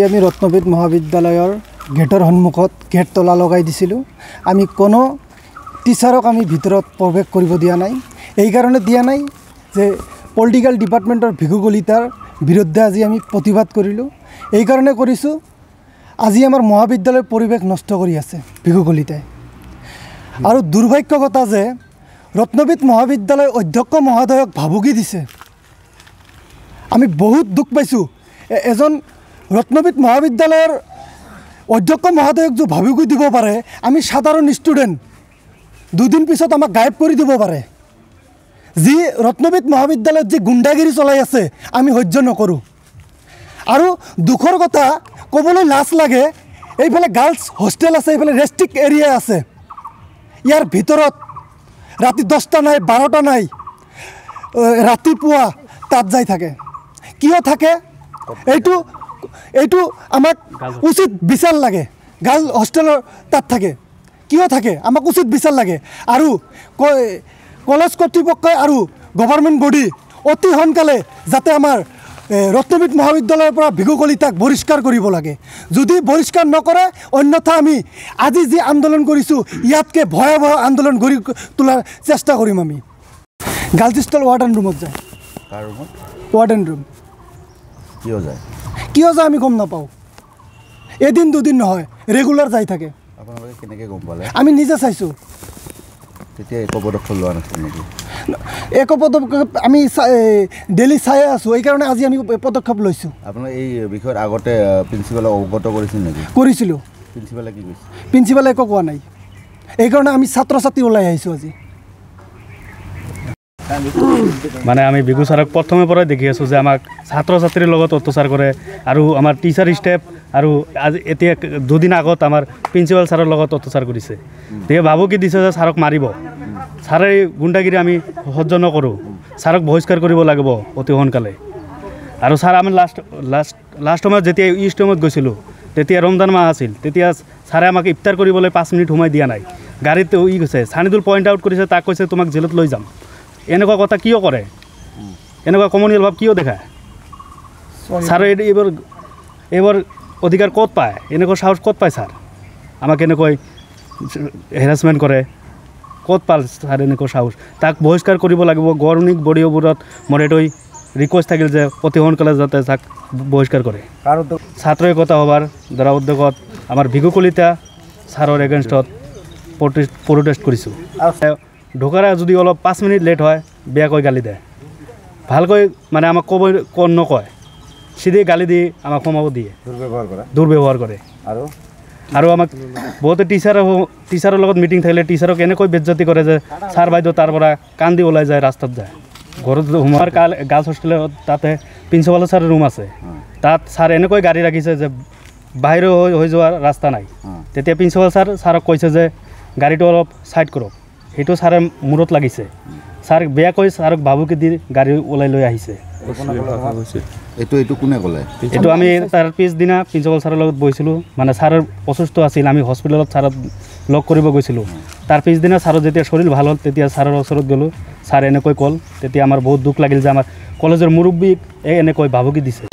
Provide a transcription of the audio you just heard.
আমি ৰত্নবিদ মহাবিদ্যালয়ৰ গেটৰ সন্মুখত গেট তলা লগাই দিছিলোঁ। আমি কোনো টিচাৰক আমি ভিতৰত প্ৰৱেশ কৰিব দিয়া নাই। এই কাৰণে দিয়া নাই যে পলিটিকেল ডিপাৰ্টমেণ্টৰ ভিগু কলিতাৰ বিৰুদ্ধে আজি আমি প্ৰতিবাদ কৰিলোঁ। এই কাৰণে কৰিছোঁ, আজি আমাৰ মহাবিদ্যালয়ৰ পৰিৱেশ নষ্ট কৰি আছে ভিগু কলিতাই। আৰু দুৰ্ভাগ্যৰ কথা যে ৰত্নবিদ মহাবিদ্যালয় অধ্যক্ষ মহোদয়ক ভাবুকি দিছে। আমি বহুত দুখ পাইছোঁ। এজন ৰত্নবিদ মহাবিদ্যালয়ৰ অধ্যক্ষ মহোদয়ক যে ভাবুকি দিব পাৰে, আমি সাধাৰণ ষ্টুডেণ্ট দুদিন পিছত আমাক গায়ব কৰি দিব পাৰে। যি ৰত্নবিদ মহাবিদ্যালয়ত যি গুণ্ডাগিৰি চলাই আছে আমি সহ্য নকৰোঁ। আৰু দুখৰ কথা ক'বলৈ লাজ লাগে, এইফালে গাৰ্লছ হোষ্টেল আছে, এইফালে ৰেষ্ট্ৰিক্ট এৰিয়া আছে। ইয়াৰ ভিতৰত ৰাতি 10টা নাই 12টা নাই ৰাতিপুৱা তাত যাই থাকে। কিয় থাকে এইটো আমাক উচিত বিচাৰ লাগে। গাৰ্ল হোষ্টেলৰ তাত থাকে কিয় থাকে আমাক উচিত বিচাৰ লাগে। আৰু কলেজ কৰ্তৃপক্ষই আৰু গভৰ্ণমেণ্ট বডি অতি সোনকালে যাতে আমাৰ ৰত্নবিদ মহাবিদ্যালয়ৰ পৰা ভিগু কলিতাক বহিষ্কাৰ কৰিব লাগে। যদি বহিষ্কাৰ নকৰে, অন্যথা আমি আজি যি আন্দোলন কৰিছোঁ ইয়াতকৈ ভয়াৱহ আন্দোলন গঢ়ি তোলাৰ চেষ্টা কৰিম। আমি গাৰ্লছ হোষ্টেল ৱাৰ্ডেন ৰুমত যায়। ৱাৰ্ডেন ৰুম কিয় যায় আমি গম নাপাওঁ। এদিন দুদিন নহয়, ৰেগুলাৰ যাই থাকে। আমি নিজে চাইছোঁ। একো পদক্ষেপ আমি ডেইলি চাই আছোঁ। এইকাৰণে আজি আমি পদক্ষেপ লৈছোঁ। আপোনাৰ এই বিষয়ত আগতে প্ৰিন্সিপালক অৱগত কৰিছিল নেকি? কৰিছিলোঁ। প্ৰিন্সিপালে কি কৈছে? প্ৰিন্সিপালে একো কোৱা নাই। এইকাৰণে আমি ছাত্ৰ ছাত্ৰী ওলাই আহিছোঁ আজি। মানে আমি ভিগু ছাৰক প্ৰথমে পৰাই দেখি আছোঁ যে আমাক ছাত্ৰ ছাত্ৰীৰ লগত অত্যাচাৰ কৰে। আৰু আমাৰ টিচাৰ ষ্টাফ আৰু আজি এতিয়া দুদিন আগত আমাৰ প্ৰিন্সিপাল ছাৰৰ লগত অত্যাচাৰ কৰিছে। তেতিয়া ভাবুকি দিছে যে ছাৰক মাৰিব। ছাৰে গুণ্ডাগিৰি আমি সহ্য নকৰোঁ। ছাৰক বহিষ্কাৰ কৰিব লাগিব অতি সোনকালে। আৰু ছাৰ আমি লাষ্ট সময়ত যেতিয়া ইষ্ট টাইমত গৈছিলোঁ, তেতিয়া ৰমজান মাহ আছিল। তেতিয়া ছাৰে আমাক ইফতাৰ কৰিবলৈ 5 মিনিট সোমাই দিয়া নাই। গাড়ীত গৈছে, ছানিদুল পইণ্ট আউট কৰিছে, তাক কৈছে তোমাক জেলত লৈ যাম। এনেকুৱা কথা কিয় কৰে? এনেকুৱা কমনিয়েল ভাৱ কিয় দেখায়? ছাৰে এইবাৰ অধিকাৰ ক'ত পায়? এনেকুৱা সাহস ক'ত পায় ছাৰ? আমাক এনেকৈ হেৰাছমেণ্ট কৰে ক'ত পাল ছাৰ এনেকুৱা সাহস? তাক বহিষ্কাৰ কৰিব লাগিব। গভৰ্ণিং বডিবোৰত মোৰ এইটোৱে ৰিকুৱেষ্ট থাকিল যে অতি সোনকালে যাতে তাক বহিষ্কাৰ কৰে। ছাত্ৰ একতা সভাৰ দ্বাৰা উদ্যোগত আমাৰ ভিগু কলিতা ছাৰৰ এগেইনষ্টত প্ৰটেষ্ট কৰিছোঁ। ঢোকাৰা যদি অলপ 5 মিনিট লেট হয়, বেয়াকৈ গালি দিয়ে। ভালকৈ মানে আমাক নকয়, চিধি গালি দি আমাক সোমাব দিয়ে, দুৰ্ব্যৱহাৰ কৰে। আৰু আমাক বহুতে টিচাৰৰ লগত মিটিং থাকিলে টিচাৰক এনেকৈ বেজ্জতি কৰে যে ছাৰ বাইদেউ তাৰ পৰা কান্দি ওলাই যায়, ৰাস্তাত যায়। ঘৰত সোমোৱাৰ গাৰ্লছ হোষ্টেলত তাতে প্ৰিন্সিপাল ছাৰৰ ৰুম আছে। তাত ছাৰ এনেকৈ গাড়ী ৰাখিছে যে বাহিৰ হৈ যোৱাৰ ৰাস্তা নাই। তেতিয়া প্ৰিন্সিপাল ছাৰক কৈছে যে গাড়ীটো অলপ ছাইড কৰক। সেইটো ছাৰে মূৰত লাগিছে। ছাৰ বেয়াকৈ ছাৰক ভাবুকি দি গাড়ী ওলাই লৈ আহিছে। এইটো আমি তাৰ পিছদিনা প্ৰিন্সিপাল ছাৰৰ লগত বহিছিলোঁ। মানে ছাৰৰ অসুস্থ আছিল, আমি হস্পিটেলত ছাৰক লগ কৰিব গৈছিলোঁ। তাৰ পিছদিনা ছাৰৰ যেতিয়া শৰীৰ ভাল হ'ল, তেতিয়া ছাৰৰ ওচৰত গ'লোঁ। ছাৰ এনেকৈ ক'ল। তেতিয়া আমাৰ বহুত দুখ লাগিল যে আমাৰ কলেজৰ মুৰব্বীক এনেকৈ ভাবুকি দিছে।